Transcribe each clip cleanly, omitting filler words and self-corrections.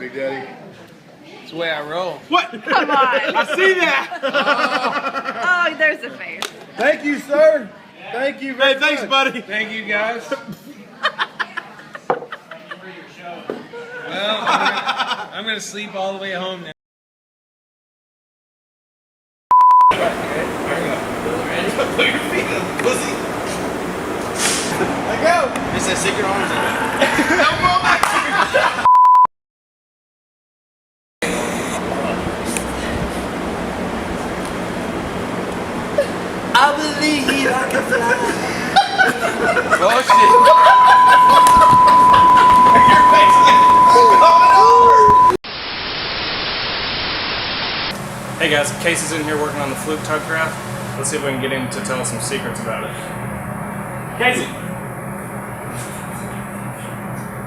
Big Daddy. It's the way I roll. What? Come on. I see that. Oh, there's a face. Thank you, sir. Thank you very Hey, thanks, much. buddy. Thank you, guys. Well, I'm gonna sleep all the way home now. Put your feet up, pussy. Let go. It's a secret arms in it. I believe I can fly. Oh shit! Your face is going over. Hey guys, Casey's in here working on the fluke tug craft. Let's see if we can get him to tell us some secrets about it. Casey!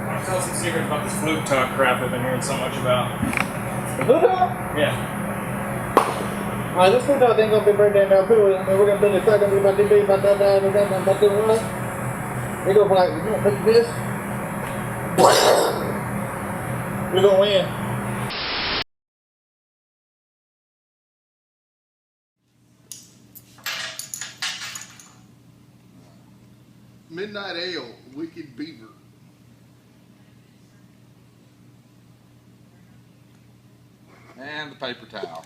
Want to tell us some secrets about this fluke tug craft we've been hearing so much about? Yeah. Alright, this food dog ain't gonna be breakdown down too. I mean, we're gonna build a truck, gonna be about this big, about that, about this one. We go for like, you know, look at this. We're gonna win. Midnight Ale, Wicked Beaver. And the paper towel.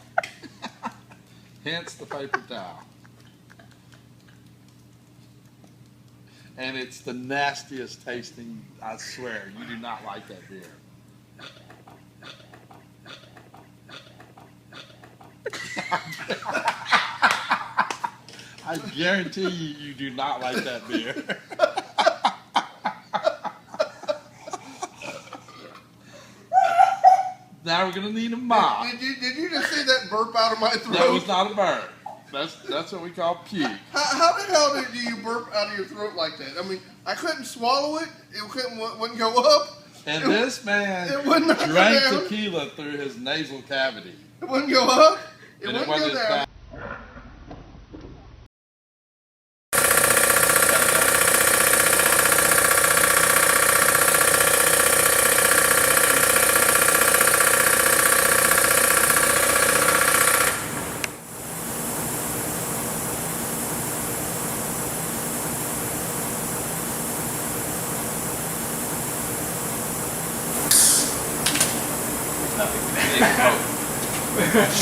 Hence the paper towel. And it's the nastiest tasting, I swear. You do not like that beer. I guarantee you do not like that beer. Now we're gonna need a mop. Did you just see that burp out of my throat? That was not a burp. That's what we call puke. How the hell did you burp out of your throat like that? I mean, I couldn't swallow it. It wouldn't go up. And this man it wouldn't go drank down. tequila through his nasal cavity. It wouldn't go up. It And wouldn't wasn't go as down. bad.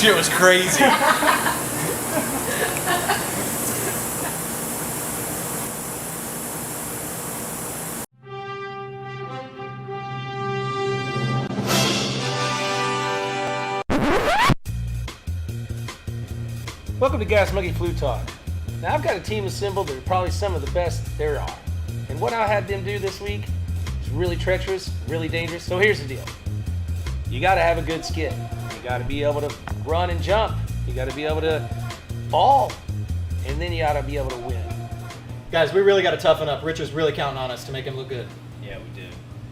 Shit was crazy. Welcome to Gas Monkey Flu Talk. Now I've got a team assembled that are probably some of the best there are. And what I had them do this week is really treacherous, really dangerous. So here's the deal. You gotta have a good skid. You gotta be able to run and jump. You gotta be able to fall. And then you gotta be able to win. Guys, we really got to toughen up. Richard's really counting on us to make him look good. Yeah, we do.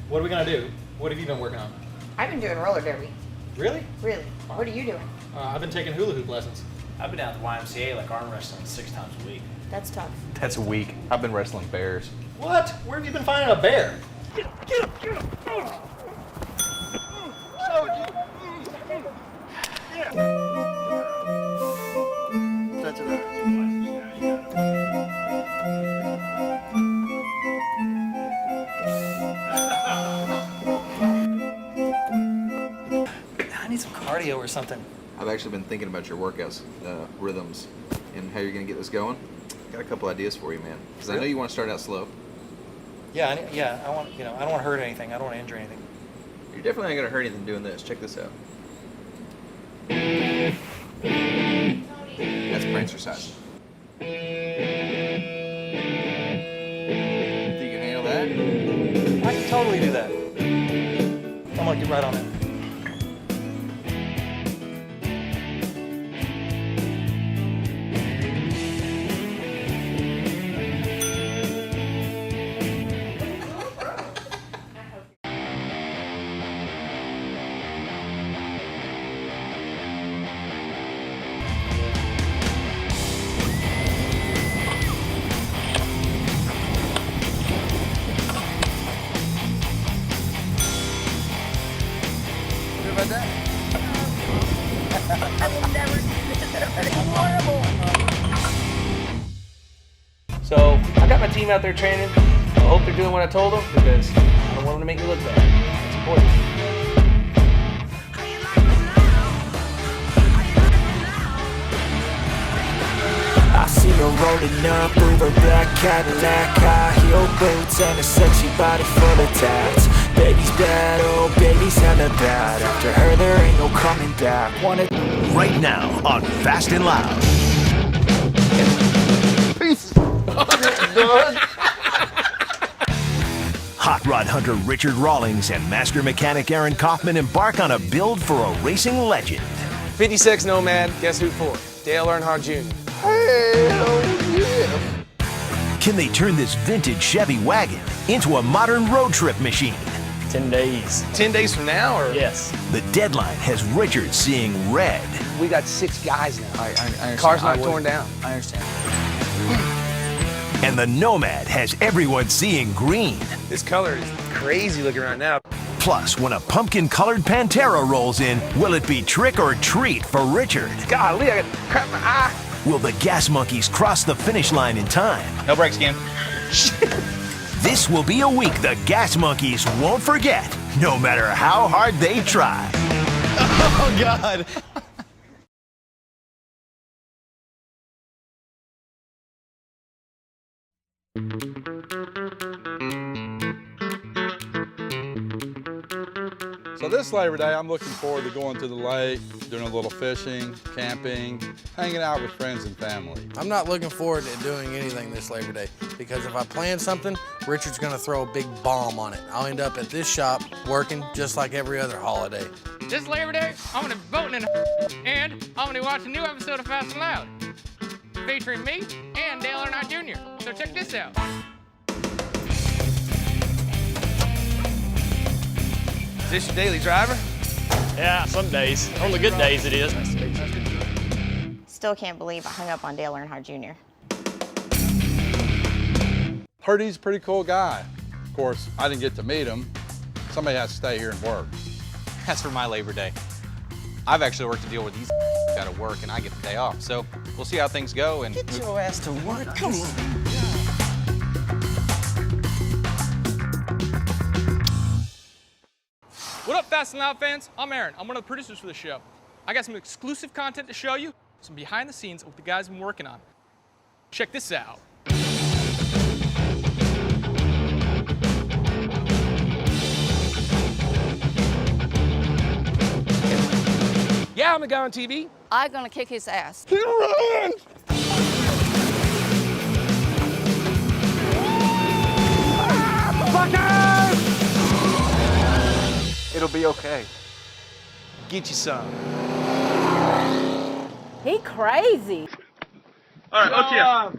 What are we going to do? What have you been working on? I've been doing roller derby. Really? Really? What are you doing? I've been taking hula hoop lessons. I've been down at the YMCA like arm wrestling 6 times a week. That's tough. That's a week. I've been wrestling bears. What? Where have you been finding a bear? I need some cardio or something. I've actually been thinking about your workouts, rhythms, and how you're going to get this going. Got a couple ideas for you, man. Because I know you want to start out slow. Yeah, I want, I don't want to hurt anything. I don't want to injure anything. You're definitely not going to hurt anything doing this. Check this out. That's Prancercise. Think you can handle that? I can totally do that. I'm going to get right on it. team out there training. I hope they're doing what I told them because I don't want them to make me look bad. It's important. I see her rolling up with her black Cadillac, high heel boots and a sexy body full of tats. Baby's bad, oh baby's hella bad. After her there ain't no coming back. Right now on Fast and Loud. Peace. Hot rod hunter Richard Rawlings and master mechanic Aaron Kaufman embark on a build for a racing legend. 56 Nomad, guess who for? Dale Earnhardt Jr. Hell yeah. Can they turn this vintage Chevy wagon into a modern road trip machine? 10 days. 10 days from now, or? Yes. The deadline has Richard seeing red. We got 6 guys now. I understand. Car's not torn down. I understand. And the Nomad has everyone seeing green. This color is crazy looking right now. Plus, when a pumpkin-colored Pantera rolls in, will it be trick or treat for Richard? Golly, I got crap in my eye. Will the Gas Monkeys cross the finish line in time? No brakes again. This will be a week the Gas Monkeys won't forget, no matter how hard they try. Oh, God. So this Labor Day, I'm looking forward to going to the lake, doing a little fishing, camping, hanging out with friends and family. I'm not looking forward to doing anything this Labor Day because if I plan something, Richard's gonna throw a big bomb on it. I'll end up at this shop working just like every other holiday. This Labor Day, I'm gonna be voting in and I'm gonna watch a new episode of Fast and Loud featuring me and Dale Earnhardt Jr. So check this out. Is this your daily driver? Yeah, some days. On the good days it is. Still can't believe I hung up on Dale Earnhardt Jr. Heard he's a pretty cool guy. Of course, I didn't get to meet him. Somebody has to stay here and work. That's for my Labor Day. I've actually worked a deal where these got to work and I get the day off. So we'll see how things go. And Get your ass to work. Come on. What up, Fast and Loud fans? I'm Aaron. I'm one of the producers for the show. I got some exclusive content to show you, some behind the scenes of what the guys have been working on. Check this out. Yeah, I'm the guy on TV. I'm gonna kick his ass. Run! It'll be okay. Get you some. He crazy. All right, okay.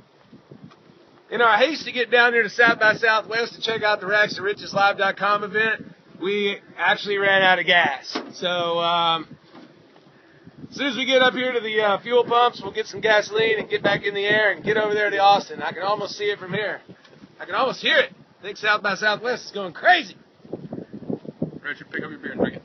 In our haste to get down here to South by Southwest to check out the Racks at richeslive.com event, we actually ran out of gas. So as soon as we get up here to the fuel pumps, we'll get some gasoline and get back in the air and get over there to Austin. I can almost see it from here. I can almost hear it. I think South by Southwest is going crazy. Richard, pick up your beer and drink it.